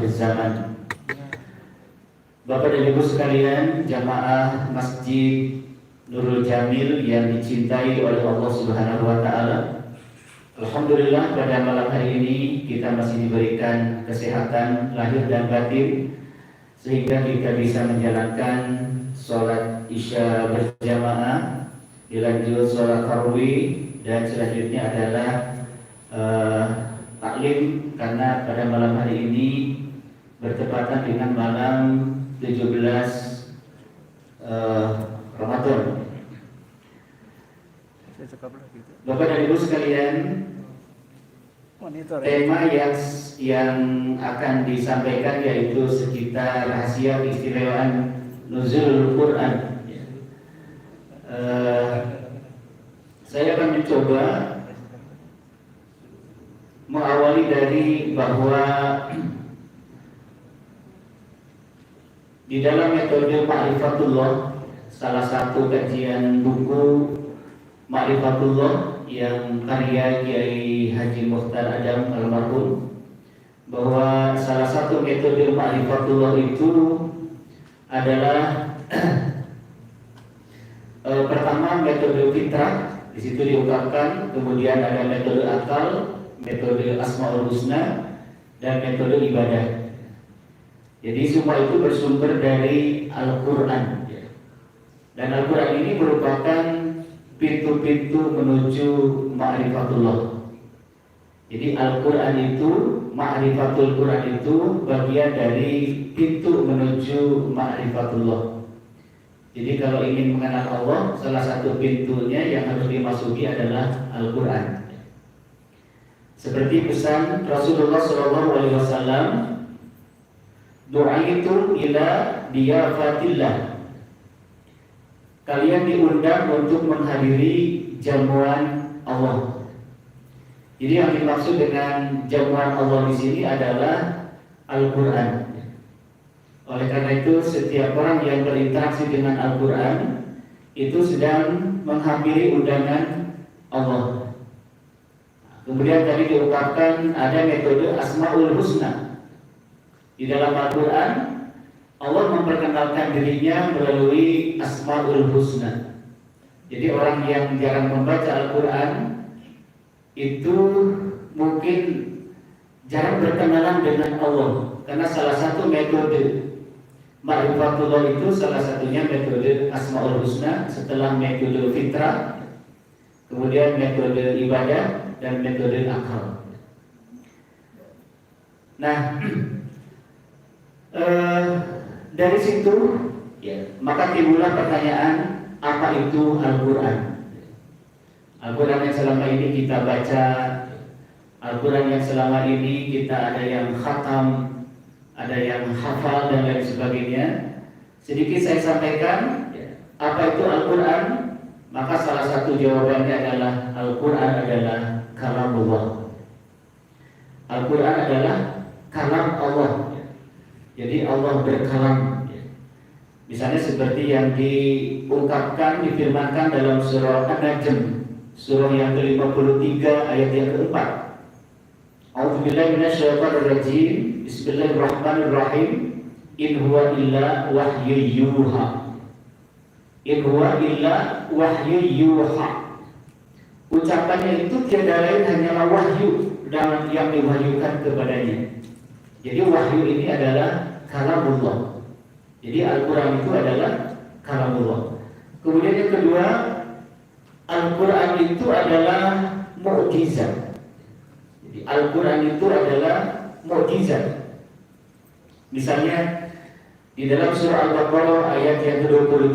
akhir zaman. Bapak dan Ibu sekalian, jamaah Masjid Nurul Jamil yang dicintai oleh Allah Subhanahu wa taala. Alhamdulillah pada malam hari ini kita masih diberikan kesehatan lahir dan batin sehingga kita bisa menjalankan sholat Isya berjamaah, dilanjut sholat tarawih, dan selanjutnya adalah taklim, karena pada malam hari ini bertepatan dengan malam 17 Ramadan. Bapak dan Ibu sekalian, tema yang akan disampaikan yaitu sekitar rahasia keistimewaan nuzul Quran. Saya akan mencoba mengawali dari bahwa di dalam metode Ma'rifatullah, salah satu kajian buku Ma'rifatullah yang karya Kiai Haji Mukhtar Adam almarhum, bahwa salah satu metode Ma'rifatullah itu adalah pertama metode fitrah, di situ diungkapkan, kemudian ada metode akal, metode Asmaul Husna, dan metode ibadah. Jadi semua itu bersumber dari Al-Quran, dan Al-Quran ini merupakan pintu-pintu menuju Ma'rifatullah. Jadi Al-Quran itu, Ma'rifatul Quran itu bagian dari pintu menuju Ma'rifatullah. Jadi kalau ingin mengenal Allah, salah satu pintunya yang harus dimasuki adalah Al-Quran. Seperti pesan Rasulullah SAW, doa itu ila diyafatillah. Kalian diundang untuk menghadiri jamuan Allah. Jadi yang dimaksud dengan jamuan Allah di sini adalah Al-Quran. Oleh karena itu setiap orang yang berinteraksi dengan Al-Quran itu sedang menghampiri undangan Allah. Kemudian tadi diungkapkan ada metode Asmaul Husna. Di dalam Al-Quran Allah memperkenalkan dirinya melalui Asmaul Husna. Jadi orang yang jarang membaca Al-Quran itu mungkin jarang berkenalan dengan Allah, karena salah satu metode Ma'rifatullah itu salah satunya metode Asmaul Husna, setelah metode fitrah, kemudian metode ibadah, dan metode akal. Nah, dari situ maka timbullah pertanyaan, apa itu Al-Quran? Al-Quran yang selama ini kita baca, Al-Quran yang selama ini kita ada yang khatam, ada yang hafal, dan lain sebagainya. Sedikit saya sampaikan apa itu Al-Quran. Maka salah satu jawabannya adalah Al-Quran adalah kalamullah. Al-Quran adalah kalam Allah. Jadi Allah berkalam. Misalnya seperti yang diungkapkan, difirmankan dalam surah An-Najm, surah yang ke-53 ayat yang ke-4. A'udzubillahi minasyaitonirrajim. Bismillahirrahmanirrahim. In huwa illa wahyu yuha. In huwa illa wahyu yuha. Ucapannya itu tiada lain hanyalah wahyu dan yang diwahyukan kepadanya. Jadi wahyu ini adalah kalamullah. Jadi Al-Quran itu adalah kalamullah. Kemudian yang kedua, Al-Quran itu adalah mukjizat. Jadi Al-Quran itu adalah mukjizat. Misalnya di dalam surah Al-Baqarah ayat yang ke-23,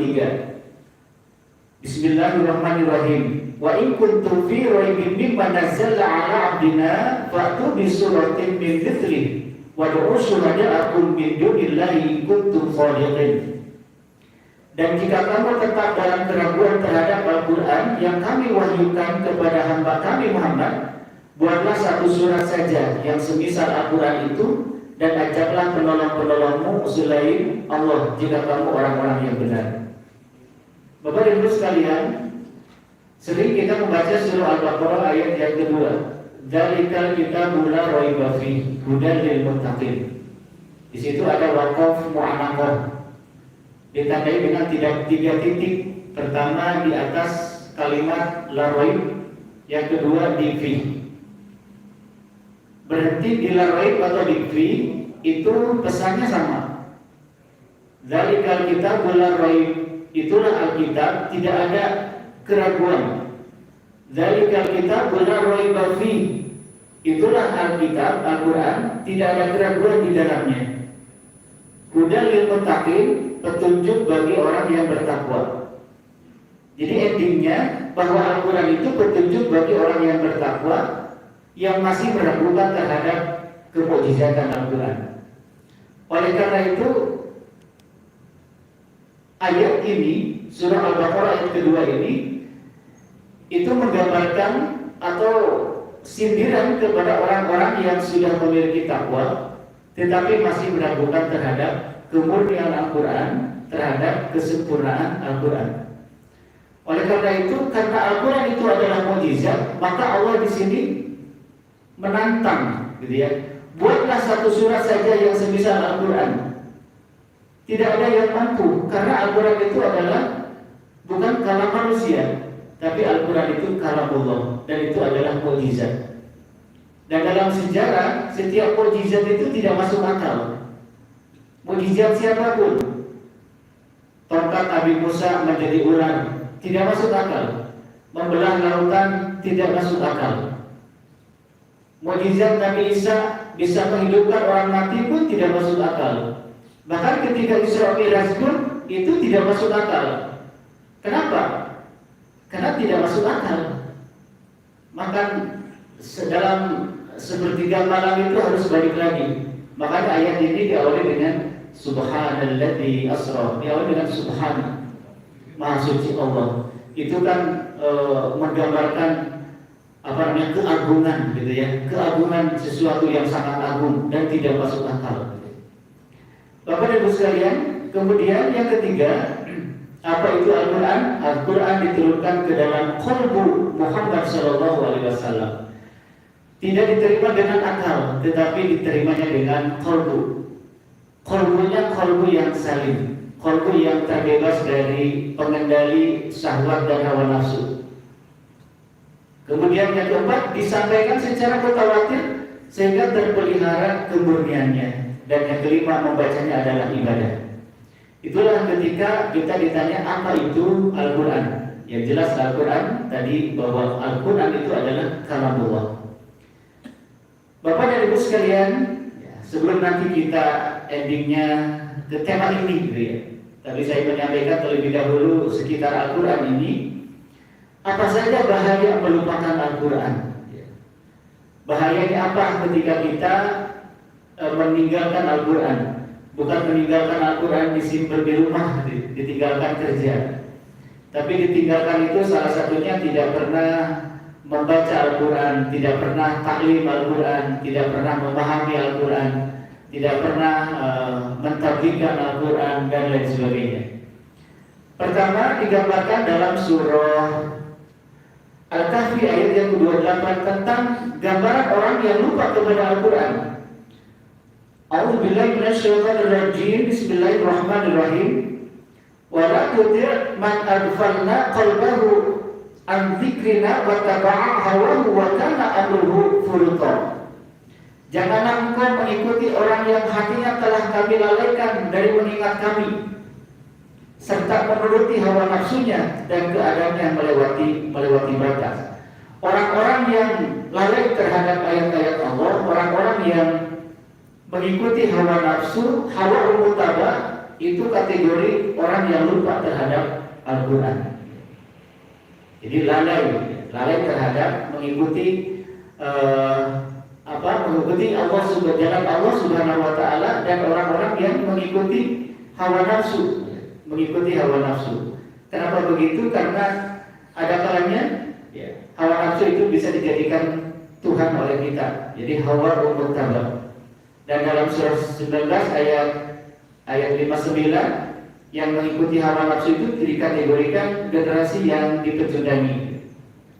Bismillahirrahmanirrahim. Wa in kuntum fi raibin mimma nazzalna 'ala 'abdina fa'tu bi suratin min mithlihi wad'u syuhada'akum min dunillahi in kuntum shadiqin. Dan jika kamu tetap dalam keraguan terhadap Al-Quran yang kami wahyukan kepada hamba kami Muhammad, buatlah satu surat saja yang semisal Al-Quran itu, dan ajaklah penolong-penolongmu selain Allah jika kamu orang-orang yang benar. Bapak dan Ibu sekalian, sering kita membaca surah Al-Baqarah ayat yang kedua, Dzalikal kitabu la raiba fihi hudan lil muttaqin. Di situ ada waqaf mu'anaqah, ditandai dengan tiga titik. Pertama di atas kalimat la raib, yang kedua di fi. Berhenti di la raib atau di fi, itu pesannya sama. Zalikal kitabul la raib, itulah Alkitab, tidak ada keraguan. Zalikal kitabul la raib fi, itulah Alkitab, Al-Quran, tidak ada keraguan di dalamnya. Hudan lil muttaqin, petunjuk bagi orang yang bertakwa. Jadi endingnya bahwa Al-Quran itu petunjuk bagi orang yang bertakwa yang masih meragukan terhadap kemukjizatan Al-Quran. Oleh karena itu ayat ini, surah Al-Baqarah ayat kedua ini, itu menggambarkan atau sindiran kepada orang-orang yang sudah memiliki takwa tetapi masih meragukan terhadap kemurnian Al-Quran, terhadap kesempurnaan Al-Quran. Oleh karena itu, karena Al-Quran itu adalah mukjizat, maka Allah di sini menantang, gitu ya. Buatlah satu surat saja yang semisal Al-Quran. Tidak ada yang mampu, karena Al-Quran itu adalah bukan kalam manusia, tapi Al-Quran itu kalamullah, dan itu adalah mukjizat. Dan dalam sejarah, setiap mukjizat itu tidak masuk akal. Mukjizat siapapun, tongkat Nabi Musa menjadi ular, tidak masuk akal. Membelah lautan, tidak masuk akal. Mukjizat Nabi Isa bisa menghidupkan orang mati pun tidak masuk akal. Bahkan ketika Isra Mi'raj pun itu tidak masuk akal. Kenapa? Karena tidak masuk akal. Maka dalam sepertiga malam itu harus balik lagi. Makanya ayat ini diawali dengan Subhanalladzi asra, diawali dengan Subhan, Maha Suci Allah. Itu kan menggambarkan keagungan, gitu ya, keagungan sesuatu yang sangat agung dan tidak masuk akal. Bapak dan Ibu sekalian, kemudian yang ketiga, apa itu Al-Quran? Al-Quran diturunkan ke dalam qalbu Muhammad SAW. Tidak diterima dengan akal, tetapi diterimanya dengan qalbu. Qalbunya qalbu yang salim, qalbu yang terbebas dari pengendali syahwat dan hawa nafsu. Kemudian yang keempat, disampaikan secara mutawatir sehingga terpelihara kemurniannya. Dan yang kelima, membacanya adalah ibadah. Itulah ketika kita ditanya apa itu Al-Quran. Yang jelas Al-Quran tadi bahwa Al-Quran itu adalah kalamullah. Bapak dan Ibu sekalian, sebelum nanti kita endingnya ke tema ini, gitu ya. Tadi saya menyampaikan terlebih dahulu sekitar Al-Quran ini. Apa saja bahaya melupakan Al-Quran? Bahayanya apa ketika kita meninggalkan Al-Quran? Bukan meninggalkan Al-Quran disimpan di rumah, ditinggalkan kerja. Tapi ditinggalkan itu salah satunya tidak pernah membaca Al-Quran, tidak pernah taklim Al-Quran, tidak pernah memahami Al-Quran, tidak pernah mentadbiqkan Al-Quran, dan lain sebagainya. Pertama digambarkan dalam surah Al-Kahfi ayat yang ke-28 tentang gambaran orang yang lupa kepada Al-Quran. A'udzubillahi minasyaitonir rajim. Bismillahirrahmanirrahim. Wa la tuti' man aghfalna qalbahu an dzikrina wa taba'a hawahu wa kana amruhu furqa. Janganlah engkau mengikuti orang yang hatinya telah kami lalaikan dari mengingat kami, serta menuruti hawa nafsunya dan keadaannya melewati batas. Orang-orang yang lalai terhadap ayat-ayat Allah, orang-orang yang mengikuti hawa nafsu, hawa mutaba, itu kategori orang yang lupa terhadap Al-Quran. Jadi lalai terhadap mengikuti mengikuti Allah Subhanahu wa taala, dan orang-orang yang mengikuti hawa nafsu. Kenapa begitu? Karena ada kalanya hawa nafsu itu bisa dijadikan Tuhan oleh kita. Jadi hawa mutaba. Dan dalam surah 19 ayat 59, yang mengikuti hawa nafsu itu dikategorikan generasi yang dipecundangi.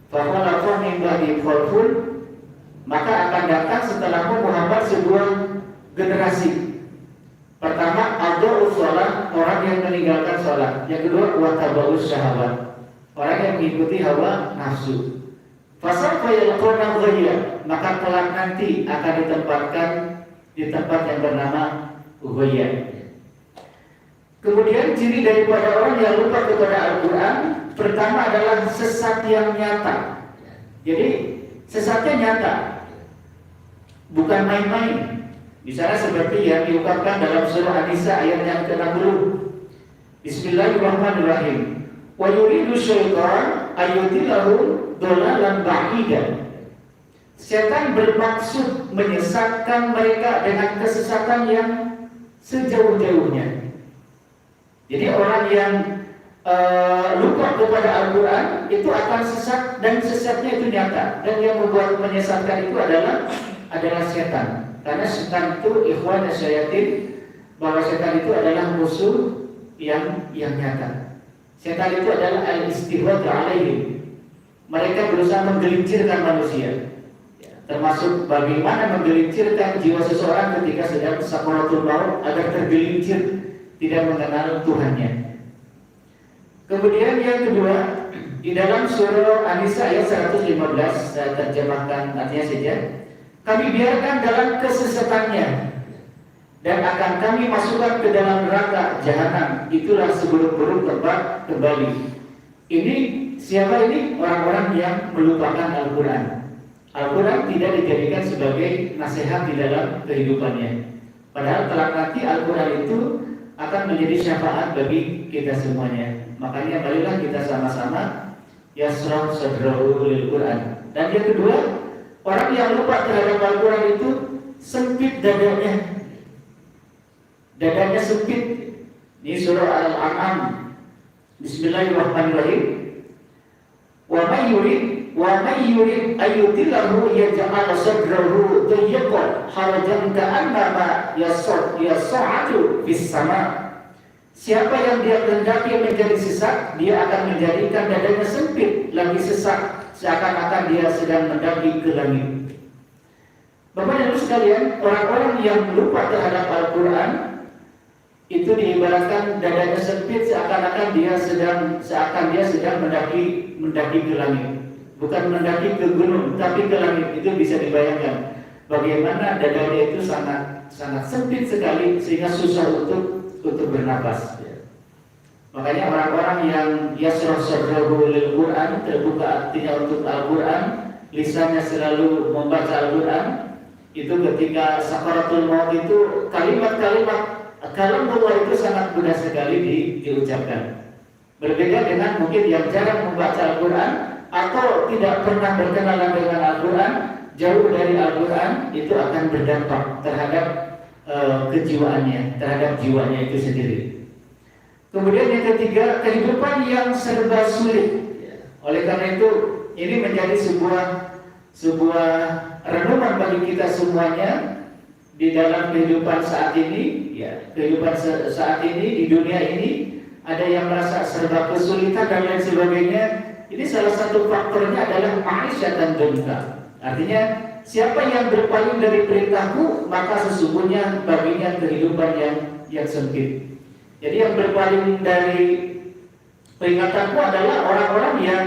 Fakhalafa min ba'di khalfun, maka akan datang setelahmu Muhammad sebuah generasi meninggalkan sholat. Yang kedua, wataba'us syahwat, orang yang mengikuti hawa nafsu. Fasawfa yalqawna ghayya, maka kelak nanti akan ditempatkan di tempat yang bernama ghayya. Kemudian ciri daripada orang yang lupa kepada Al-Quran, pertama adalah sesat yang nyata. Jadi sesatnya nyata, bukan main-main. Misalnya seperti yang diungkapkan dalam surah An-Nisa ayat yang ke-60. Bismillahirrahmanirrahim. Wa yuridu syaitan ayyudillahum dhalalan ba'idan. Setan bermaksud menyesatkan mereka dengan kesesatan yang sejauh-jauhnya. Jadi orang yang lupa kepada Al-Quran itu akan sesat, dan sesatnya itu nyata. Dan yang membuat menyesatkan itu adalah setan. Karena setan itu ikhwan syayatin, bahwa setan itu adalah musuh yang nyata. Setan itu adalah al-istihwad alaihim. Mereka berusaha menggelincirkan manusia. Termasuk bagaimana menggelincirkan jiwa seseorang ketika sedang sakaratul maut agar tergelincir, tidak mengenal Tuhannya. Kemudian yang kedua, di dalam surah An-Nisa ayat 115, saya terjemahkan artinya saja. Kami biarkan dalam kesesatannya, dan akan kami masukkan ke dalam neraka jahanam, itulah seburuk-buruk tempat kembali. Ini siapa ini? Orang-orang yang melupakan Al-Quran. Al-Quran tidak dijadikan sebagai nasihat di dalam kehidupannya. Padahal kelak nanti Al-Quran itu akan menjadi syafaat bagi kita semuanya. Makanya marilah kita sama-sama yasrah sadrahu lil Quran. Dan yang kedua, orang yang lupa terhadap Al-Quran itu sempit dadanya. Dadanya sempit. Ini surah Al-An'am. Bismillahirrahmanirrahim. Wa may yurid ayyudillahu yaj'al sadrahu dayyqan harajan ka'annama yas'adu fis sama. Siapa yang dia kehendaki menjadi sesat, dia akan menjadikan dadanya sempit lagi sesat, seakan-akan dia sedang mendaki ke langit. Bapak dan Ibu sekalian, orang-orang yang lupa terhadap Al-Quran itu diibaratkan dadanya sempit, seakan dia sedang mendaki ke langit. Bukan mendaki ke gunung, tapi ke langit. Itu bisa dibayangkan bagaimana dadanya itu sangat sempit sekali, sehingga susah untuk bernapas. Makanya orang-orang yang yasrah sadrahu lil Quran, terbuka artinya untuk Al-Quran, lisannya selalu membaca Al-Quran, itu ketika sakaratul maut itu kalimat-kalimat kalamullah itu sangat mudah sekali diucapkan. Berbeda dengan mungkin yang jarang membaca Al-Quran atau tidak pernah berkenalan dengan Al-Quran, jauh dari Al-Quran, itu akan berdampak terhadap kejiwaannya, terhadap jiwanya itu sendiri. Kemudian yang ketiga, kehidupan yang serba sulit. Oleh karena itu, ini menjadi sebuah renungan bagi kita semuanya di dalam kehidupan saat ini. Kehidupan saat ini di dunia ini ada yang merasa serba kesulitan dan lain sebagainya. Ini salah satu faktornya adalah ma'isyatan dunya. Artinya siapa yang berpaling dari perintahku, maka sesungguhnya baginya kehidupan yang sempit. Jadi yang berpaling dari peringatanku adalah orang-orang yang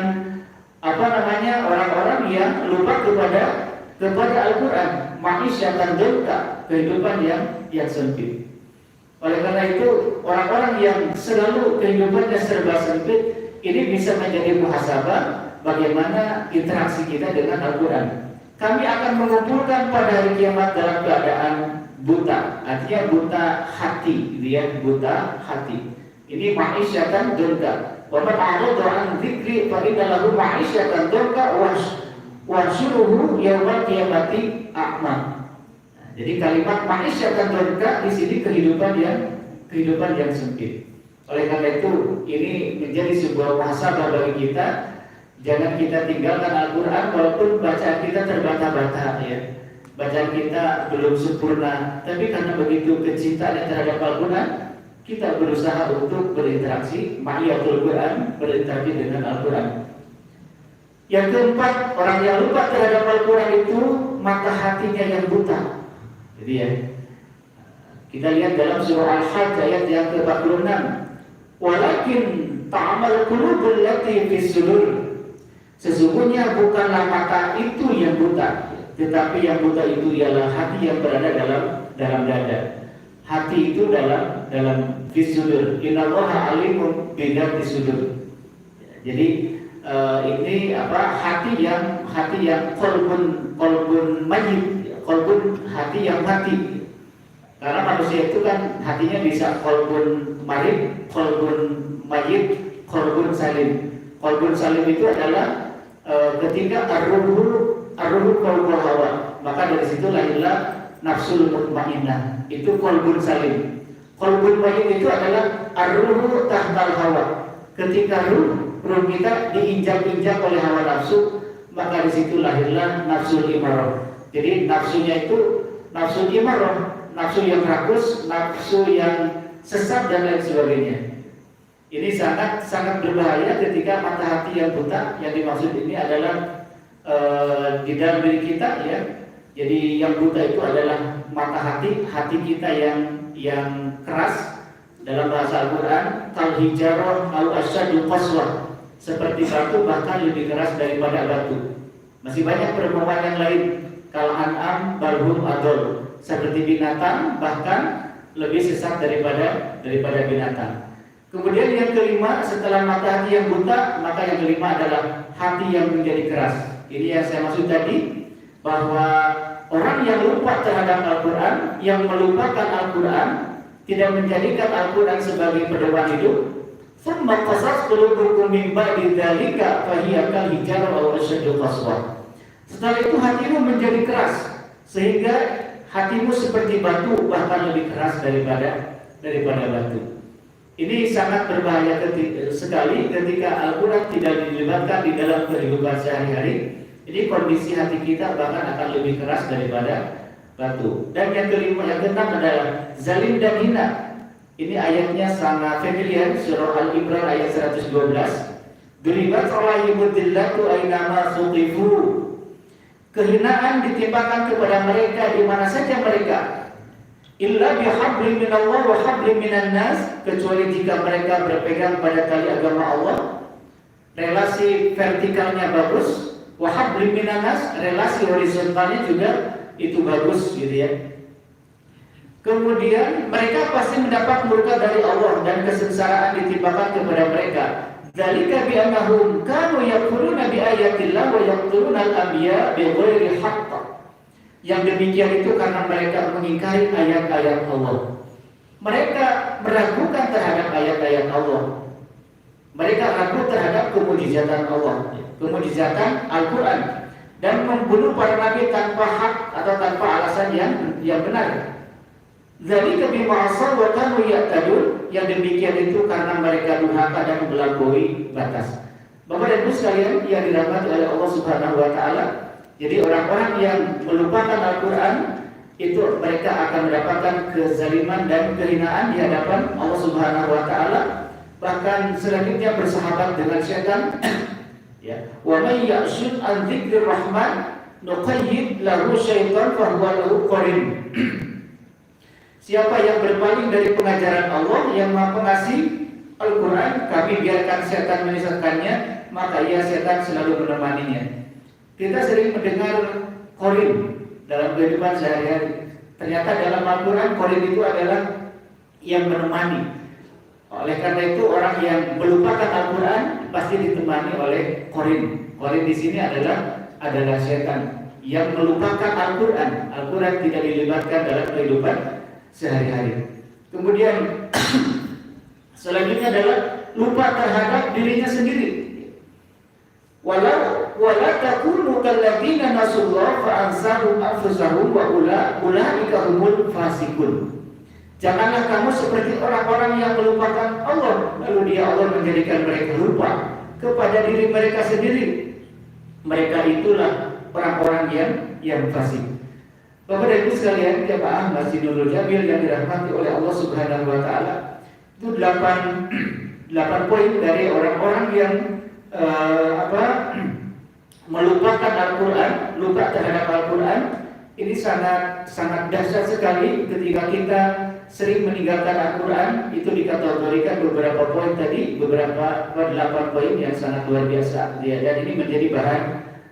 orang-orang yang lupa kepada Al-Quran, ma'isyatan dunya, kehidupan yang sempit. Oleh karena itu, orang-orang yang selalu kehidupannya serba sempit, ini bisa menjadi muhasabah bagaimana interaksi kita dengan Al-Quran. Kami akan mengumpulkan pada hari kiamat dalam keadaan buta, artinya buta hati, buta hati. Ini ma'isyatan dunya. Wa man a'rada 'an dzikri fa inna lahu ma'isyatan dunya wa syuruhu yawmal qiyamati a'ma. Jadi kalimat ma'isyatan dunya di sini kehidupan yang sempit. Oleh karena itu, ini menjadi sebuah muhasabah bagi kita. Jangan kita tinggalkan Al-Quran walaupun bacaan kita terbata-bata, bacaan kita belum sempurna, tapi karena begitu kecintaan terhadap Al-Quran, kita berusaha untuk berinteraksi ma'iyatul Quran, berinteraksi dengan Al-Quran. Yang keempat, orang yang lupa terhadap Al-Quran itu mata hatinya yang buta. Jadi kita lihat dalam surah Al-Hajj ayat yang ke-46. Walakin ta'amal qulubul lati fis sudur. Sesungguhnya bukanlah mata itu yang buta, tetapi yang buta itu ialah hati yang berada dalam dada. Hati itu dalam fis sudur. Innallaha alimun bidati sudur. Jadi ini hati yang qalbun mayyit, qalbun hati yang mati. Karena manusia itu kan hatinya bisa qalbun marid, qalbun mayyit, qalbun salim. Qalbun salim itu adalah ketika ar-ruhu qalbul hawa, maka dari situ lahirlah nafsul mutmainnah. Itu qalbun salim. Qalbun mayyit itu adalah ar-ruhu tahtal hawa. Ketika ruh kita diinjak-injak oleh hawa nafsu, maka di situ lahirlah nafsul imarah. Jadi nafsunya itu nafsul imarah, nafsu yang rakus, nafsu yang sesat dan lain sebagainya. Ini sangat berbahaya ketika mata hati yang buta. Yang dimaksud ini adalah di dalam diri kita, ya. Jadi yang buta itu adalah mata hati kita yang keras. Dalam bahasa Al-Quran, kal hijarah au asyadu qaswah, seperti batu bahkan lebih keras daripada batu. Masih banyak perumpamaan yang lain, kal an'am balhum adol, seperti binatang bahkan lebih sesat daripada binatang. Kemudian yang kelima, setelah mata hati yang buta, maka yang kelima adalah hati yang menjadi keras. Ini yang saya maksud tadi, bahwa orang yang lupa terhadap Al-Quran, yang melupakan Al-Quran, tidak menjadikan Al-Quran sebagai pedoman hidup, thumma qasas qulubukum min ba'di dzalika fa hiya kal hijarah aw asyaddu qaswah. Setelah itu hatimu menjadi keras, sehingga hatimu seperti batu, bahkan lebih keras daripada batu. Ini sangat berbahaya sekali ketika Al-Quran tidak dilibatkan di dalam kehidupan sehari-hari. Ini kondisi hati kita bahkan akan lebih keras daripada batu. Dan yang kelima, yang keenam adalah zalim dan hina. Ini ayatnya sangat familiar, surah Al-Imran ayat 112. Duribat alaihimud dillatu aynama suqifu. Kehinaan ditimpakan kepada mereka di mana saja mereka. Illa bihablim minallah wa hablim minan nas, kecuali jika mereka berpegang pada tali agama Allah, relasi vertikalnya bagus, wa hablim minan nas, relasi horizontalnya juga itu bagus, gitu ya. Kemudian mereka pasti mendapat murka dari Allah dan kesengsaraan ditimpakan kepada mereka. Dzalika bi annahum kanu yaquluna bi ayatillah wa yaqtuluna al-anbiya bi ghairi haqq. Yang demikian itu karena mereka mengingkari ayat-ayat Allah. Mereka meragukan terhadap ayat-ayat Allah. Mereka ragu terhadap kemujizatan Allah, kemujizatan Al-Quran, dan membunuh para nabi tanpa hak atau tanpa alasan yang benar. Jadi bima asal wa kanu ya'tadun, yang demikian itu karena mereka durhaka dan melampaui batas. Bapak dan Ibu sekalian yang dirahmati oleh Allah Subhanahu wa taala, jadi orang-orang yang melupakan Al-Quran itu mereka akan mendapatkan kezaliman dan kehinaan di hadapan Allah Subhanahu wa taala, bahkan selanjutnya bersahabat dengan syaitan. Ya, wa may ya'shud an dzikrir rahman nuqayyid lahu syaitan fa huwa lahu qarin. Siapa yang berpaling dari pengajaran Allah yang Maha Pengasih Al-Quran, kami biarkan setan menyesatkannya, maka ia setan selalu menemaninya. Kita sering mendengar qarin dalam kehidupan sehari-hari. Ternyata dalam Al-Quran qarin itu adalah yang menemani. Oleh karena itu orang yang melupakan Al-Quran pasti ditemani oleh qarin. Qarin di sini adalah setan yang melupakan Al-Quran. Al-Quran tidak dilibatkan dalam kehidupan sehari-hari. Kemudian selanjutnya adalah lupa terhadap dirinya sendiri. Wala takunu kalladzina nasullah fa ansahum anfusahum wa ulaika humul fasikun. Janganlah kamu seperti orang-orang yang melupakan Allah, lalu Allah menjadikan mereka lupa kepada diri mereka sendiri. Mereka itulah orang-orang yang fasik. Bapak dan Ibu sekalian, jamaah Masjid Nurul Jamil yang dirahmati oleh Allah Subhanahu wa taala, itu 8 poin dari orang-orang yang melupakan Al-Quran, lupa terhadap Al-Quran. Ini sangat dahsyat sekali ketika kita sering meninggalkan Al-Quran, itu dikategorikan beberapa poin tadi, beberapa 8 poin yang sangat luar biasa. Dan ini menjadi bahan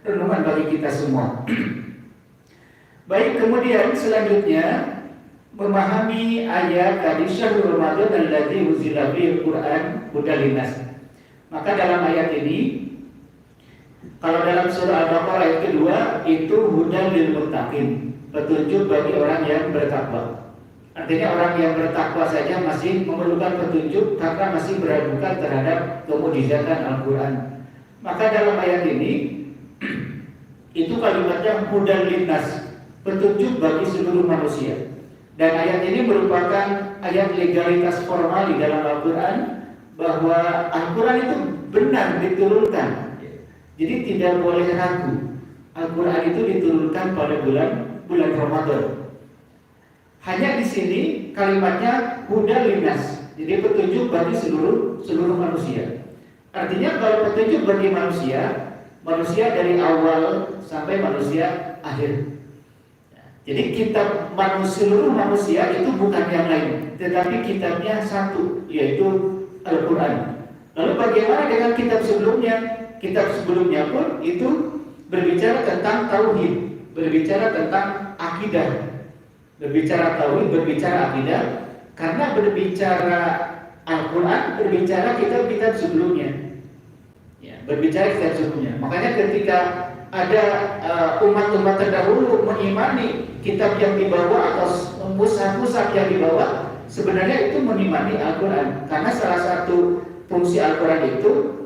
renungan bagi kita semua. Baik, kemudian selanjutnya memahami ayat tadi syahrul Ramadan alladzi unzila fihil Qur'an hudal linnas. Maka dalam ayat ini, kalau dalam surah Al-Baqarah ayat kedua itu hudal lil muttaqin, petunjuk bagi orang yang bertakwa. Artinya orang yang bertakwa saja masih memerlukan petunjuk karena masih beragukan terhadap kemujizatan Al-Quran. Maka dalam ayat ini itu kalimatnya hudal linnas, petunjuk bagi seluruh manusia. Dan ayat ini merupakan ayat legalitas formal di dalam Al-Quran, bahwa Al-Quran itu benar diturunkan. Jadi tidak boleh ragu. Al-Quran itu diturunkan pada bulan Ramadan. Hanya di sini kalimatnya hudal linnas, jadi petunjuk bagi seluruh manusia. Artinya kalau petunjuk bagi manusia dari awal sampai manusia akhir. Jadi kitab seluruh manusia itu bukan yang lain, tetapi kitabnya satu, yaitu Al-Quran. Lalu bagaimana dengan kitab sebelumnya? Kitab sebelumnya pun itu berbicara tentang tauhid, berbicara tentang akidah, berbicara tauhid, berbicara akidah. Karena berbicara Al-Quran, berbicara kitab-kitab sebelumnya, ya, berbicara kitab sebelumnya. Makanya ketika ada umat-umat terdahulu mengimani kitab yang dibawa atau mushaf-mushaf yang dibawa, sebenarnya itu mengimani Al-Quran. Karena salah satu fungsi Al-Quran itu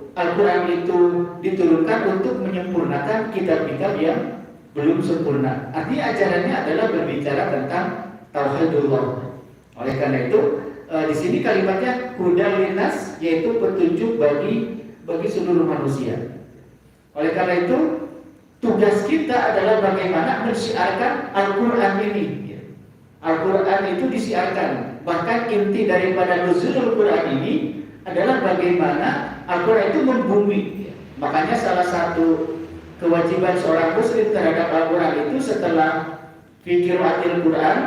diturunkan untuk menyempurnakan kitab-kitab yang belum sempurna. Artinya ajarannya adalah berbicara tentang tauhidullah. Oleh karena itu di sini kalimatnya hudal linnas, yaitu petunjuk bagi seluruh manusia. Oleh karena itu tugas kita adalah bagaimana mensiarkan Al-Quran ini. Al-Quran itu disiarkan. Bahkan inti daripada nuzulul Quran ini adalah bagaimana Al-Quran itu membumi. Makanya salah satu kewajiban seorang muslim terhadap Al-Quran itu setelah fi qiraatil Quran,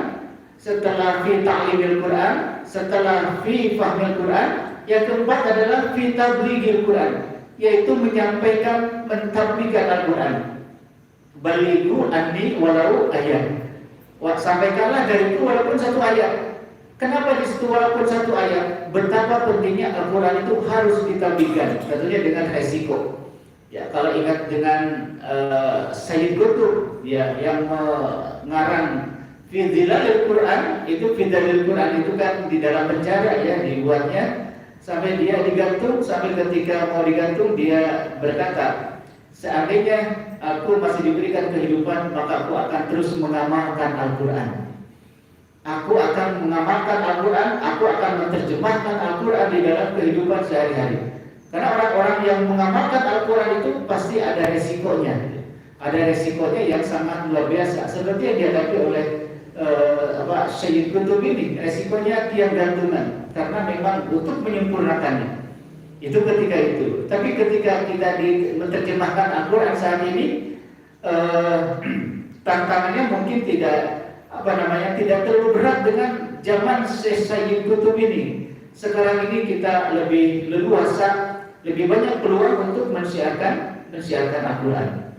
setelah fi ta'limil Quran, setelah fi fahmil Quran, yang keempat adalah fi tablighil Quran, yaitu menyampaikan, mentabligkan Al-Quran. Balighu anni walau ayat. Sampaikanlah dariku walaupun satu ayat. Kenapa di situ walaupun satu ayat? Betapa pentingnya Al-Quran itu harus ditablighkan, tentunya dengan resiko. Ya, kalau ingat dengan Sayyid Qutb, ya, yang mengarang fi dhilalil Quran, itu fi dhilalil Quran itu kan di dalam penjara, ya, dibuatnya sampai dia digantung. Sampai ketika mau digantung dia berkata, seandainya aku masih diberikan kehidupan, maka aku akan terus mengamalkan Al-Quran. Aku akan mengamalkan Al-Quran, aku akan menerjemahkan Al-Quran di dalam kehidupan sehari-hari. Karena orang-orang yang mengamalkan Al-Quran itu pasti ada resikonya. Ada resikonya yang sangat luar biasa. Seperti yang dihadapi oleh Sayyid Qutb ini, resikonya tiang gantungan. Karena memang untuk menyempurnakannya. Itu ketika itu. Tapi ketika kita menerjemahkan Al-Quran saat ini, tantangannya mungkin tidak terlalu berat dengan zaman Sayyid Qutb ini. Sekarang ini kita lebih leluasa, lebih banyak peluang untuk mensiarkan Al-Quran.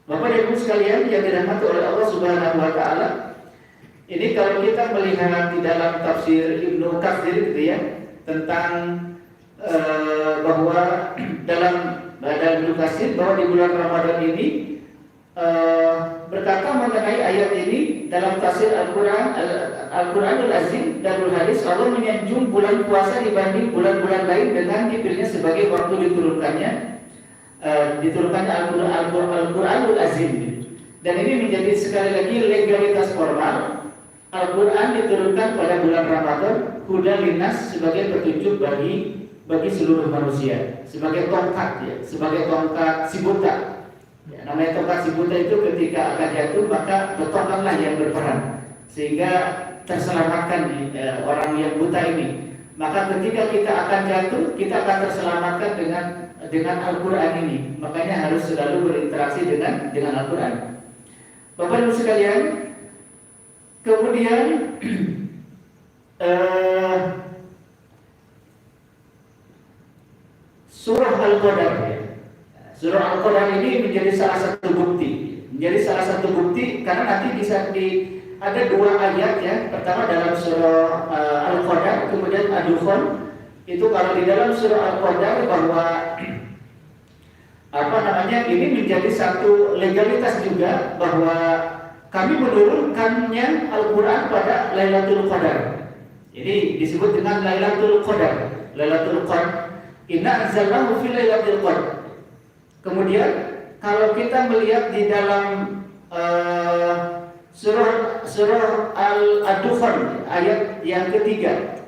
Bapak dan Ibu sekalian yang dirahmati oleh Allah Subhanahu wa taala, ini kalau kita melihat di dalam tafsir Ibnu Katsir gitu ya, tentang bahwa dalam Ibnu Katsir bahwa di bulan Ramadan ini berkata mengenai ayat ini dalam tafsir Al-Quranul Azim Darul Hadis, Allah menyanjung bulan puasa dibanding bulan-bulan lain dengan dipilihnya sebagai waktu diturunkannya Al-Quranul Azim. Dan ini menjadi sekali lagi legalitas formal. Al-Quran diturunkan pada bulan Ramadan, hudal linnas, sebagai petunjuk bagi seluruh manusia, sebagai tongkat, ya, sebagai tongkat si buta. Ya, namanya tongkat si buta itu ketika akan jatuh maka tongkatlah yang berperan sehingga terselamatkan orang yang buta ini. Maka ketika kita akan jatuh, kita akan terselamatkan dengan Al-Quran ini. Makanya harus selalu berinteraksi dengan Al-Quran. Bapak Ibu sekalian, kemudian eh, surah Al-Qadar ya. Surah Al-Qadar ini menjadi salah satu bukti. Menjadi salah satu bukti karena nanti bisa ada dua ayat ya. Pertama dalam surah Al-Qadar, kemudian Ad-Dukhan. Itu kalau di dalam surah Al-Qadar bahwa ini menjadi satu legalitas juga bahwa kami menurunkannya Al-Quran pada Lailatul Qadar. Jadi disebut dengan Lailatul Qadar. Lailatul Qadar. Inna anzalnahu fi Lailatul Qadar. Kemudian kalau kita melihat di dalam surah Ad-Dukhan ayat yang ketiga,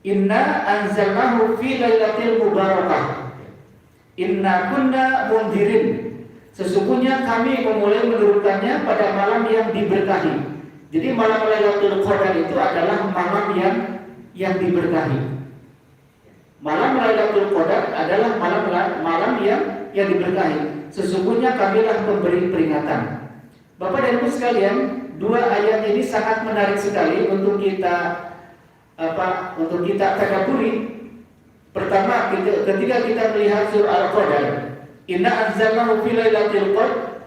Inna anzalnahu fi Lailatul Mubarakah. Inna kunna mundirin. Sesungguhnya kami memulai menurunkannya pada malam yang diberkahi. Jadi malam Lailatul Qadar itu adalah malam yang diberkahi. Malam Lailatul Qadar adalah malam yang diberkahi. Sesungguhnya kamilah pemberi peringatan. Bapak dan Ibu sekalian, dua ayat ini sangat menarik sekali untuk kita tadabburi. Pertama, ketika kita melihat surah Al-Qadar, Inna anzalnahu fi Lailatul Qadar,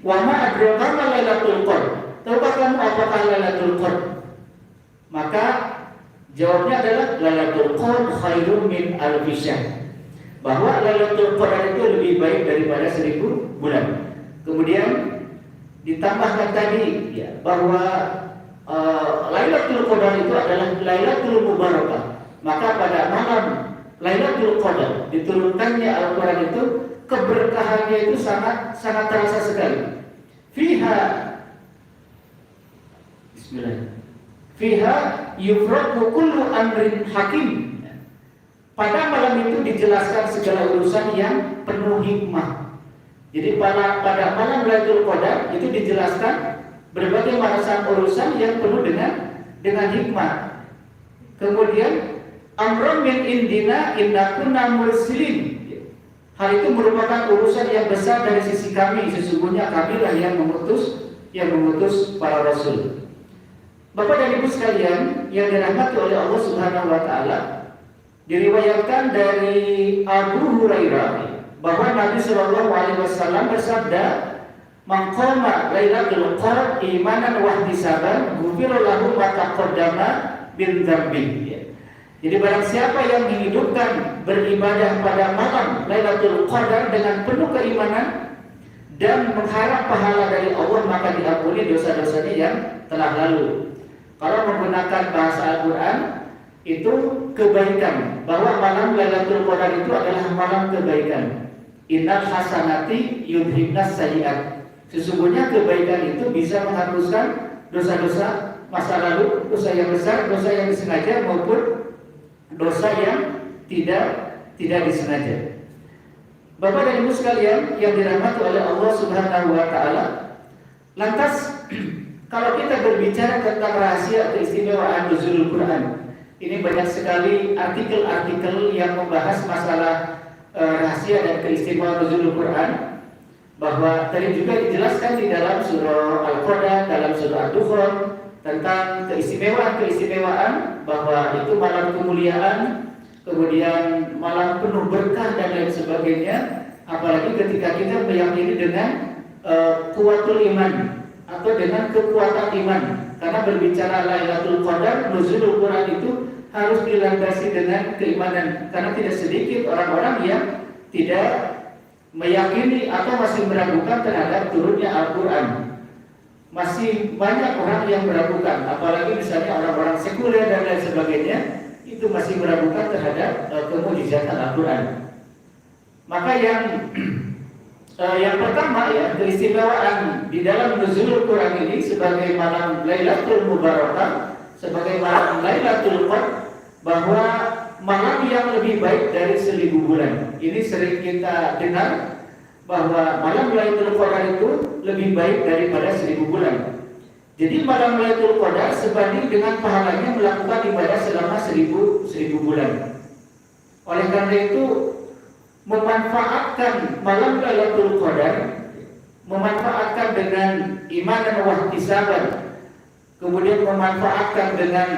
wa ma adraka ma Lailatul Qadar. Tahukah kamu apakah Lailatul Qadar? Maka jawabnya adalah Lailatul Qadar khairun min alfi syahr. Bahwa Lailatul Qadar itu lebih baik daripada 1000 bulan. Kemudian ditambahkan tadi ya, bahwa Lailatul Qadar itu adalah Lailatul Mubarakah. Maka pada malam Lailatul Qadar diturunkannya Al-Quran itu keberkahannya itu sangat terasa sekali. Fiha yufraqu kullu amrin hakim. Pada malam itu dijelaskan segala urusan yang penuh hikmah. Jadi pada malam Lailatul Qadar itu dijelaskan berbagai macam urusan yang penuh dengan hikmah. Kemudian amrun min indina inna kunna mursilin. Hal itu merupakan urusan yang besar dari sisi kami. Sesungguhnya kamilah yang mengutus para rasul. Bapak dan Ibu sekalian yang dirahmati oleh Allah Subhanahu wa taala, diriwayatkan dari Abu Hurairah bahwa Nabi Shallallahu alaihi wasallam bersabda, "Man qama Lailatul Qadar imanan wa ihtisaban, ghufira lahu ma taqaddama min dzambi." Jadi barang siapa yang menghidupkan beribadah pada malam Lailatul Qadar dengan penuh keimanan dan mengharap pahala dari Allah, maka diampuni dosa-dosanya yang telah lalu. Kalau menggunakan bahasa Al-Quran itu kebaikan, bahwa malam Lailatul Qadar itu adalah malam kebaikan. Innal hasanati yudhibnas sayyi'at. Sesungguhnya kebaikan itu bisa menghapuskan dosa-dosa masa lalu, dosa yang besar, dosa yang disengaja maupun dosa yang tidak disengaja. Bapak dan Ibu sekalian yang dirahmati oleh Allah Subhanahu wa taala, lantas kalau kita berbicara tentang rahasia keistimewaan nuzulul Quran, ini banyak sekali artikel-artikel yang membahas masalah rahasia dan keistimewaan nuzulul Quran. Bahwa tadi juga dijelaskan di dalam surah Al-Qadar, dalam surah Ad-Dukhan tentang keistimewaan bahwa itu malam kemuliaan, kemudian malam penuh berkah dan lain sebagainya. Apalagi ketika kita meyakini dengan kuatul iman atau dengan kekuatan iman. Karena berbicara Lailatul Qadar, nuzulul Quran itu harus dilandasi dengan keimanan. Karena tidak sedikit orang-orang yang tidak meyakini atau masih meragukan terhadap turunnya Al-Quran. Masih banyak orang yang meragukan, apalagi misalnya orang-orang sekuler dan lain sebagainya, itu masih meragukan terhadap kemujizatan Al-Quran. Maka yang pertama ya, keistimewaan di dalam nuzulul Quran ini sebagai malam Lailatul Mubarakah, sebagai malam Lailatul Qadar, bahwa malam yang lebih baik dari 1000 bulan. Ini sering kita dengar bahwa malam Lailatul Qadar itu lebih baik daripada 1000 bulan. Jadi malam Lailatul Qadar sebanding dengan pahalanya melakukan ibadah selama 1000 bulan. Oleh karena itu, memanfaatkan malam Lailatul Qadar, memanfaatkan dengan iman dan wahtisaban, kemudian memanfaatkan dengan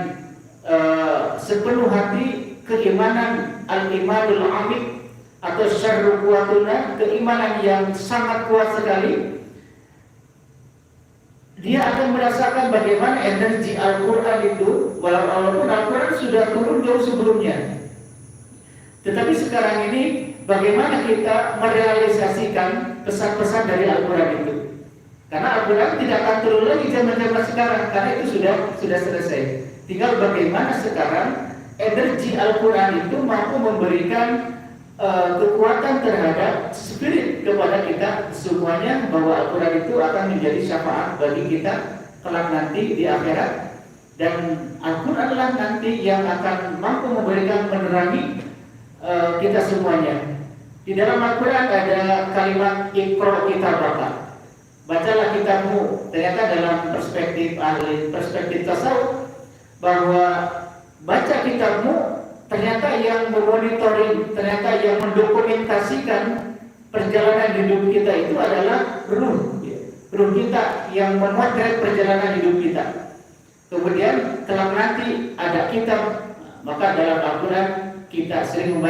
sepenuh hati keimanan al-imanul amik atau syarru kuatuna, keimanan yang sangat kuat sekali, dia akan merasakan bagaimana energi Al-Quran itu, walaupun Al-Quran sudah turun jauh sebelumnya. Tetapi sekarang ini bagaimana kita merealisasikan pesan-pesan dari Al-Quran itu? Karena Al-Quran tidak akan turun lagi zaman-zaman sekarang, karena itu sudah selesai. Tinggal bagaimana sekarang energi Al-Quran itu mampu memberikan kekuatan terhadap spirit kepada kita semuanya, bahwa Al-Quran itu akan menjadi syafaat bagi kita kelak nanti di akhirat, dan Al-Quran lah nanti yang akan mampu memberikan menerangi kita semuanya. Di dalam Al-Quran ada kalimat Iqra kitabaka, bacalah kitabmu. Ternyata dalam perspektif ahli perspektif tasawuf, bahwa baca kitabmu ternyata yang memonitoring, ternyata yang mendokumentasikan perjalanan hidup kita itu adalah ruh kita yang memotret perjalanan hidup kita. Kemudian kelak nanti ada kitab, maka dalam Al-Quran kita sering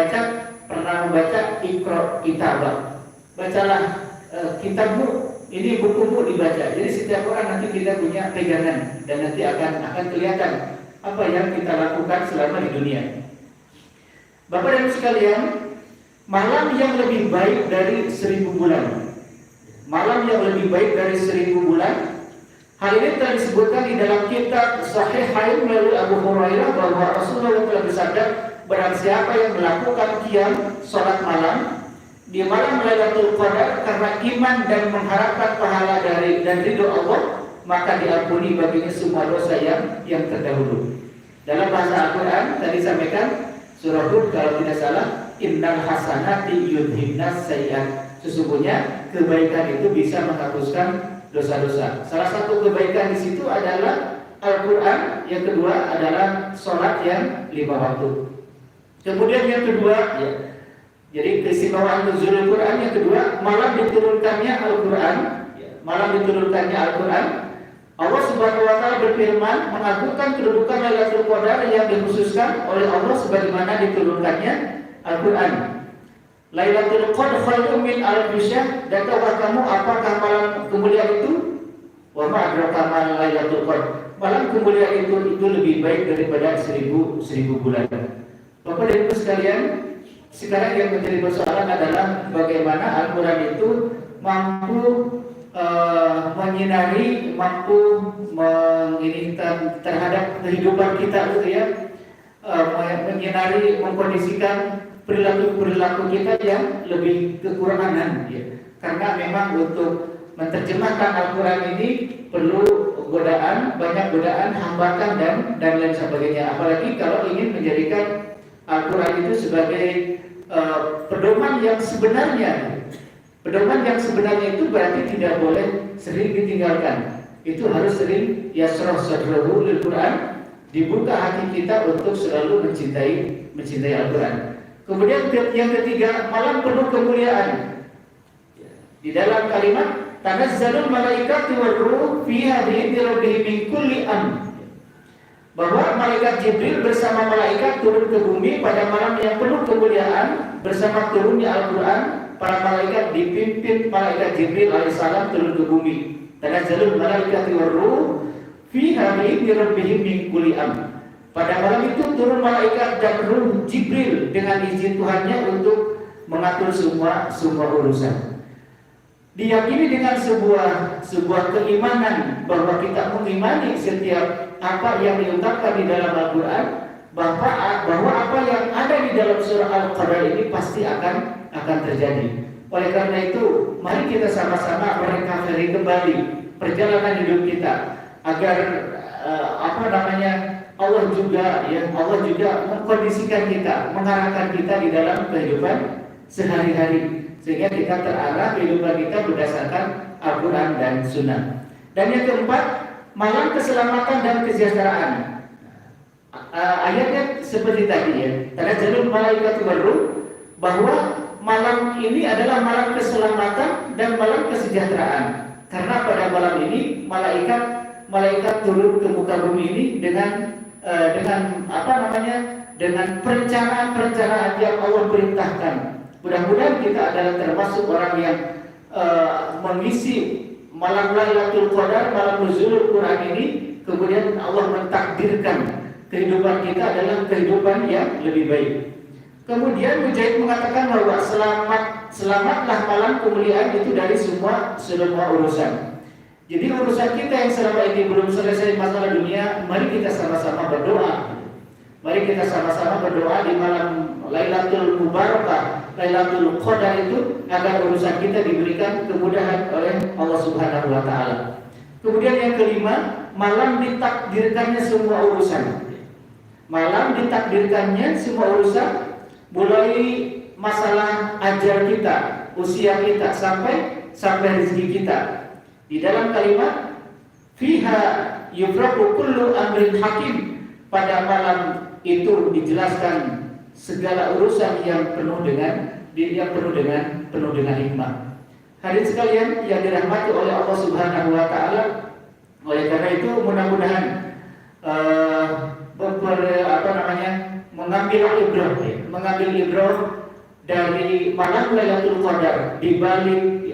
pernah membaca Iqra kitabak, bacalah kitabmu, ini bukumu dibaca. Jadi setiap orang nanti kita punya pegangan, dan nanti akan kelihatan apa yang kita lakukan selama di dunia. Bapak dan Ibu sekalian, malam yang lebih baik dari 1000 bulan. Malam yang lebih baik dari 1000 bulan. Hal ini telah disebutkan di dalam kitab Sahihain melalui Abu Hurairah, bahwa Rasulullah telah bersabda, barang siapa yang melakukan qiyam salat malam di malam Lailatul Qadar karena iman dan mengharapkan pahala dan ridho Allah, maka diampuni baginya semua dosa yang terdahulu. Dalam bahasa Al-Quran tadi sampaikan surah Hud kalau tidak salah, innal hasanati yudhibnas sayyi'at. Sesungguhnya kebaikan itu bisa menghapuskan dosa-dosa. Salah satu kebaikan di situ adalah Al-Quran, yang kedua adalah sholat yang 5 waktu. Kemudian yang kedua, jadi keistimewaan nuzulul Quran yang kedua, malam diturunkannya Al-Quran. Malam diturunkannya Al-Quran. Allah Subhanahu wa taala berfirman mengagungkan kedudukan Lailatul Qadar yang dikhususkan oleh Allah sebagaimana diturunkannya Al-Qur'an. Lailatul Qadar khairun min alfi syahr. Dan tahukah kamu apakah malam kemuliaan itu? Wa ma adraka ma Lailatul Qadar. Malam kemuliaan itu lebih baik daripada 1000 bulan. Bapak dan Ibu sekalian, sekarang yang menjadi persoalan adalah bagaimana Al-Qur'an itu mampu menyinari, mampu menginginkan terhadap kehidupan kita gitu ya, menyinari, mengkondisikan perilaku kita yang lebih kekurangan ya. Karena memang untuk menerjemahkan Al-Quran ini perlu banyak godaan, hambatan dan lain sebagainya. Apalagi kalau ingin menjadikan Al-Quran itu sebagai pedoman yang sebenarnya. Pedoman yang sebenarnya itu berarti tidak boleh sering ditinggalkan. Itu harus sering yasrah sadrahu lil Quran, dibuka hati kita untuk selalu mencintai Al-Quran. Kemudian yang ketiga, malam penuh kemuliaan. Di dalam kalimat tanazzalul malaikatu war-ruh fiha bi'izni rabbihim min kulli amr, bahwa malaikat Jibril bersama malaikat turun ke bumi pada malam yang penuh kemuliaan bersama turunnya Al-Quran. Para malaikat dipimpin malaikat Jibril alaihissalam turun ke bumi. Tanazzalul malaikatu war-ruh fiha bi'izni rabbihim min kulli amr. Pada malam itu turun malaikat dan ruh Jibril dengan izin Tuhannya untuk mengatur semua urusan. Diyakini dengan sebuah keimanan bahwa kita mengimani setiap apa yang diungkapkan di dalam Al-Quran, bahwa apa yang ada di dalam surah Al-Qadar ini pasti akan terjadi. Oleh karena itu, mari kita sama-sama merecovery kembali perjalanan hidup kita agar Allah juga mengkondisikan kita, mengarahkan kita di dalam kehidupan sehari-hari, sehingga kita terarah kehidupan kita berdasarkan Al-Quran dan Sunnah. Dan yang keempat, malam keselamatan dan kesejahteraan. Ayatnya seperti tadi ya, tanazzalul malaikatu war-ruh, bahwa malam ini adalah malam keselamatan dan malam kesejahteraan. Karena pada malam ini malaikat turun ke muka bumi ini dengan dengan perencanaan-perencanaan yang Allah perintahkan. Mudah-mudahan kita adalah termasuk orang yang mengisi malam Lailatul Qadar, malam nuzulul Quran ini, kemudian Allah mentakdirkan kehidupan kita adalah kehidupan yang lebih baik. Kemudian Mujahid mengatakan bahwa selamatlah malam kemuliaan itu dari semua urusan. Jadi urusan kita yang selama ini belum selesai masalah dunia, mari kita sama-sama berdoa. Mari kita sama-sama berdoa di malam Lailatul Mubarakah, Lailatul Qadar itu, agar urusan kita diberikan kemudahan oleh Allah Subhanahu wa taala. Kemudian yang kelima, malam ditakdirkannya semua urusan. Malam ditakdirkannya semua urusan, mulai masalah ajar kita, usia kita, sampai rezeki kita. Di dalam kalimat fiha yufraqu kullu amrin hakim, pada malam itu dijelaskan segala urusan yang penuh dengan hikmah. Hadirin sekalian yang dirahmati oleh Allah Subhanahu wa taala, oleh karena itu mudah-mudahan mengambil ibrah dari malam Lailatul Qadar, di balik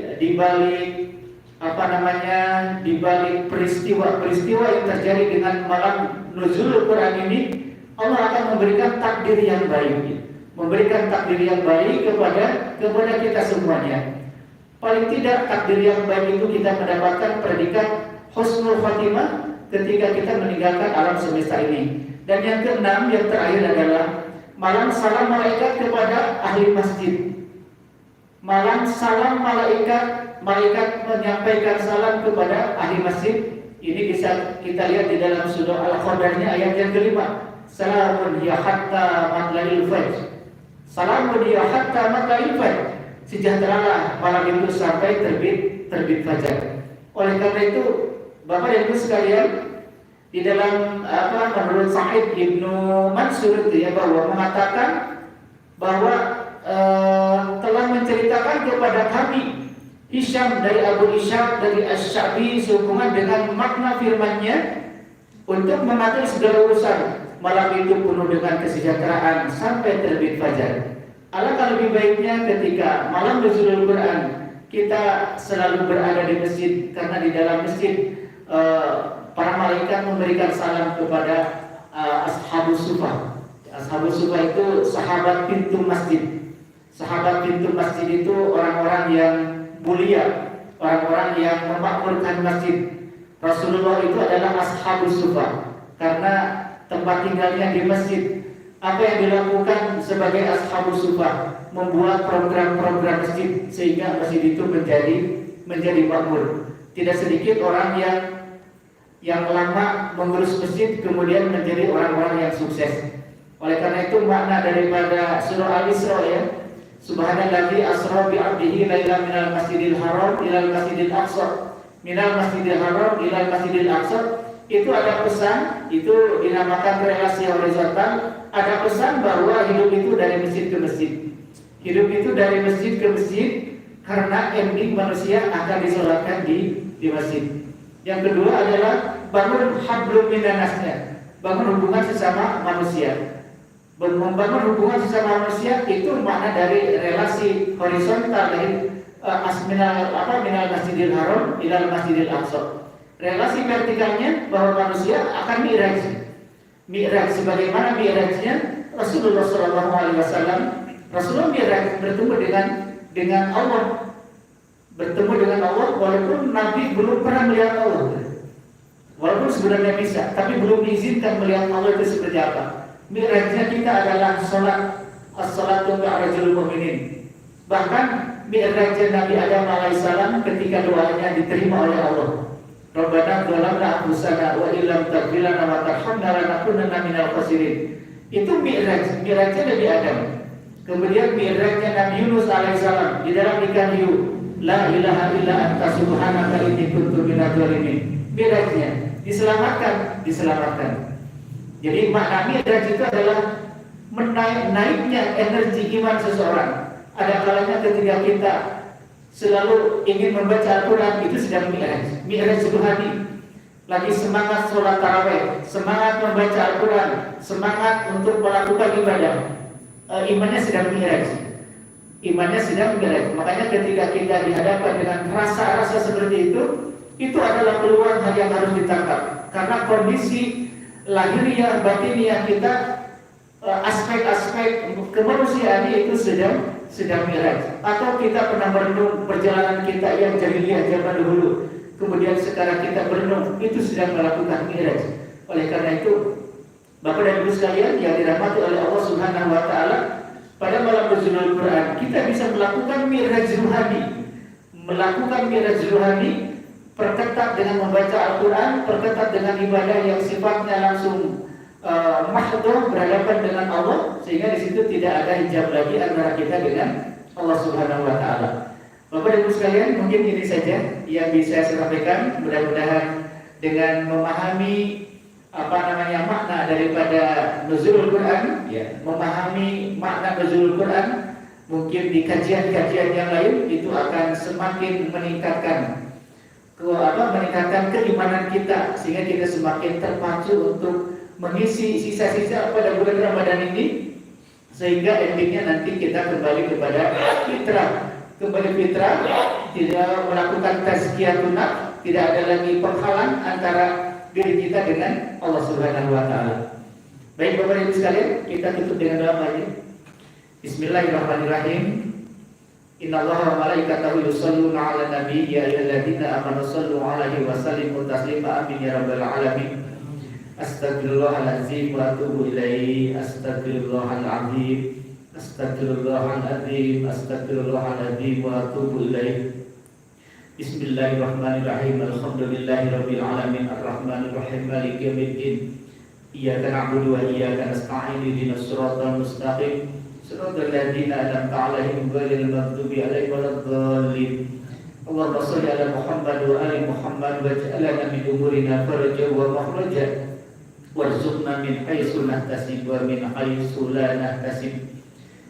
peristiwa yang terjadi dengan malam nuzulul Quran ini, Allah akan memberikan takdir yang baik, kepada kita semuanya. Paling tidak takdir yang baik itu kita mendapatkan predikat husnul khatimah ketika kita meninggalkan alam semesta ini. Dan yang keenam, yang terakhir adalah malam salam malaikat kepada ahli masjid. Malam salam malaikat menyampaikan salam kepada ahli masjid. Ini bisa kita lihat di dalam surah Al-Qadarnya ayat yang kelima. Salamun ya hatta matla'il fajr. Salamun ya hatta matla'il fajr. Sejahteralah malam itu sampai terbit fajar. Oleh karena itu, Bapak dan Ibu sekalian, di dalam menurut Sa'id Ibnu Mansur itu bahwa mengatakan bahwa telah menceritakan kepada kami Hisham dari Abu Ishaq dari Asy-Sya'bi sehubungan dengan makna firman-Nya untuk mengatur segala urusan. Malam itu penuh dengan kesejahteraan sampai terbit fajar. Alangkah lebih baiknya ketika malam nuzulul Quran kita selalu berada di masjid, karena di dalam masjid para malaikat memberikan salam kepada ashabus sufah. Ashabus sufah itu sahabat pintu masjid. Sahabat pintu masjid itu orang-orang yang mulia, orang-orang yang memakmurkan masjid. Rasulullah itu adalah ashabus sufah karena tempat tinggalnya di masjid. Apa yang dilakukan sebagai ashabus sufah? Membuat program-program masjid sehingga masjid itu menjadi makmur. Tidak sedikit orang yang lama mengurus masjid kemudian menjadi orang-orang yang sukses. Oleh karena itu makna daripada surah Al-Isra Subhanalladzi asra bi 'abdihi lailan minal masjidil haram ilal masjidil aqsa, minal masjidil haram ilal masjidil aqsa, itu ada pesan, itu dinamakan relasi horizontal. Ada pesan bahwa hidup itu dari masjid ke masjid. Hidup itu dari masjid ke masjid karena ending manusia akan disolatkan di masjid. Yang kedua adalah bangun hablum minannasnya, bangun hubungan sesama manusia. Membangun hubungan sesama manusia itu makna dari relasi horizontal dari minal masjidil haram ilal masjidil aqsa. Relasi vertikalnya bahwa manusia akan mi'raj. Sebagaimana mi'rajnya Rasulullah SAW. Rasulullah mi'raj bertemu dengan Allah. Bertemu dengan Allah walaupun Nabi belum pernah melihat Allah. Walaupun sebenarnya bisa, tapi belum diizinkan melihat Allah itu seperti apa. Mi'rajnya kita adalah salat, as-salatu mi'rajul mu'minin. Bahkan mi'rajnya Nabi Adam alaihissalam ketika doanya diterima oleh Allah. Rabbana dzalamna anfusana wa illam taghfir lana wa tarhamna lanakunanna minal khasirin. Itu mi'rajnya Nabi Adam. Kemudian mi'rajnya Nabi Yunus alaihissalam di dalam ikan hiu. La ilaha illa anta subhanaka inni kuntu minadz dzalimin. Mi'rajnya diselamatkan. Jadi makna mi'raj itu adalah naiknya energi iman seseorang. Ada kalanya ketika kita selalu ingin membaca Al-Quran, itu sedang mi'raj. Mi'raj rohani. lagi semangat sholat tarawih, semangat membaca Al-Quran, semangat untuk melakukan ibadah, imannya sedang mi'raj. Imannya sedang mi'raj. Makanya ketika kita dihadapkan dengan rasa-rasa seperti itu adalah peluang yang harus ditangkap. Karena kondisi lahiriah batiniah kita, aspek-aspek kemanusiaan itu sedang mi'raj. Atau kita pernah merenung perjalanan kita yang jahiliyah zaman dahulu, kemudian sekarang kita berenung, itu sedang melakukan mi'raj. Oleh karena itu, Bapak dan Ibu sekalian yang dirahmati oleh Allah Subhanahu wa taala, pada malam nuzulul Quran kita bisa melakukan mi'raj ruhani. Melakukan mi'raj ruhani perketat dengan membaca Al-Quran, perketat dengan ibadah yang sifatnya langsung mahdhah, berhadapan dengan Allah, sehingga di situ tidak ada hijab lagi antara kita dengan Allah Subhanahu wa taala. Bapak dan Ibu sekalian, mungkin ini saja yang bisa saya sampaikan. Mudah-mudahan dengan memahami makna daripada nuzulul Quran, ya, memahami makna nuzulul Quran, mungkin di kajian-kajian yang lain itu akan semakin meningkatkan keimanan kita, sehingga kita semakin terpacu untuk mengisi sisa-sisa pada bulan Ramadan ini, sehingga endingnya nanti kita kembali kepada fitrah, tidak melakukan tazkiyatun nafs, tidak ada lagi penghalang antara diri kita dengan Allah Subhanahu wa taala. Baik Bapak Ibu sekalian, kita tutup dengan doa ini. Bismillahirrahmanirrahim. Innallaha wa malaikatahu yusholluna 'alan nabi ya ayyuhalladzina amanu shallu 'alaihi wa sallimu taslima amin ya rabbal alamin. Astaghfirullahaladzim wa atubu ilaihi. Astaghfirullahaladzim. Astaghfirullahaladzim. Astaghfirullahaladzim wa atubu ilaihi. Bismillahirrahmanirrahim. Alhamdulillahirabbil alamin arrahmanir rahim maliki yaumiddin. Iyyaka na'budu wa iyyaka nasta'in ihdinas siratal mustaqim. Siratal ladzina an'amta 'alaihim ghairil maghdubi 'alaihim waladdallin. Allahumma shalli 'ala Muhammad wa ali Muhammad waj'alna min umurina farajan wa makhrajan warzuqna min haitsu nahtasib wa min haitsu la nahtasib.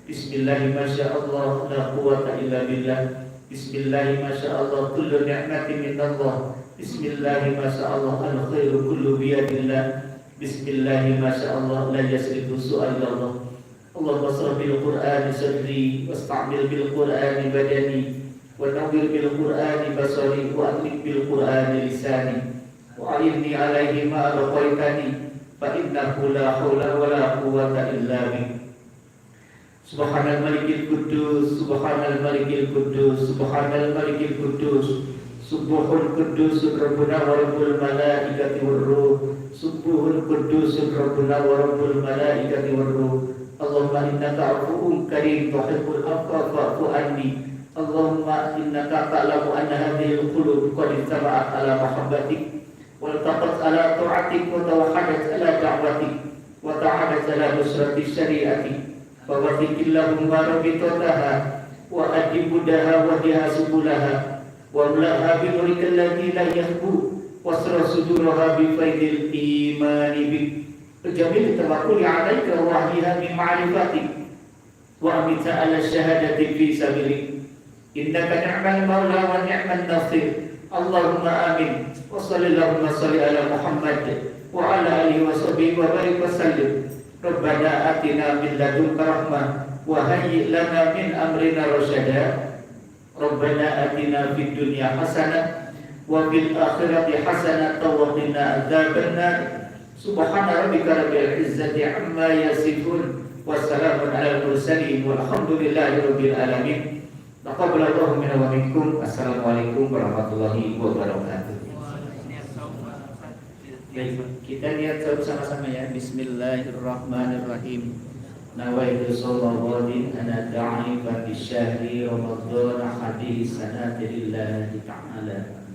Bismillah masyaallah la quwwata illa billah. Bismillah masyaallah kullu ni'matin min Allah. Bismillah masyaallah al khairu kullu bi yadillah. Bismillah masyaallah la yasrifu su'al Allah. Allahumma shalli bil Qur'ani sadri wasta'mil bil Qur'ani badani wa nawwir bil Qur'ani basari wa atlik bil Qur'ani lisani wa alimni alaihi ma raqaitani fa innahu la haula wa la quwwata illa billah. Subhanal malikil quddus, subhanal malikil quddus, subhanal malikil quddus, subuhul quddus rabbuna wa rabbul malaikati war ruh, subuhul quddus rabbuna wa rabbul malaikati war ruh. Allahumma innaka afuwwun karim tuhibbul afwa fa'fu anni. Allahumma innaka ta'lamu anna hadhihi al-qulub qad ijtama'at ala mahabbatik wa taqat ala ta'atik wa tawahhadat ala da'watik wa ta'adat ala nusrati syari'atik. Fawaffiqillahumma rabitataha wa adibudaha wa diha subulaha wa mlaha bi nurikal ladzi la yahbu wasra suduraha bi faidil imani bik. Jamil tawakkuli 'alaika wa wahyiha min ma'rifatik wa amita ala syahadati fi sabilik. Innaka ni'mal maula wa ni'man nasir. Allahumma amin. Wa sallallahu ala Muhammad wa ala alihi wa sahbihi wa barik wa sallim. Rabbana atina min ladunka rahmah wa hayyi lana min amrina rasyada. Rabbana atina fid dunya hasanah wa fil akhirati hasanah wa qina adzabannar. Subhana rabbika rabbil izzati amma yasifun wa salamun alal mursalin walhamdulillahi rabbil alamin. Taqabbalallahu minna wa minkum. Assalamualaikum warahmatullahi wabarakatuh. Baik, kita lihat sama-sama ya. Bismillahirrahmanirrahim. Nawaitu sallallahu ana da'i fa bi syahri Ramadan hadis sanati lillahi ta'ala.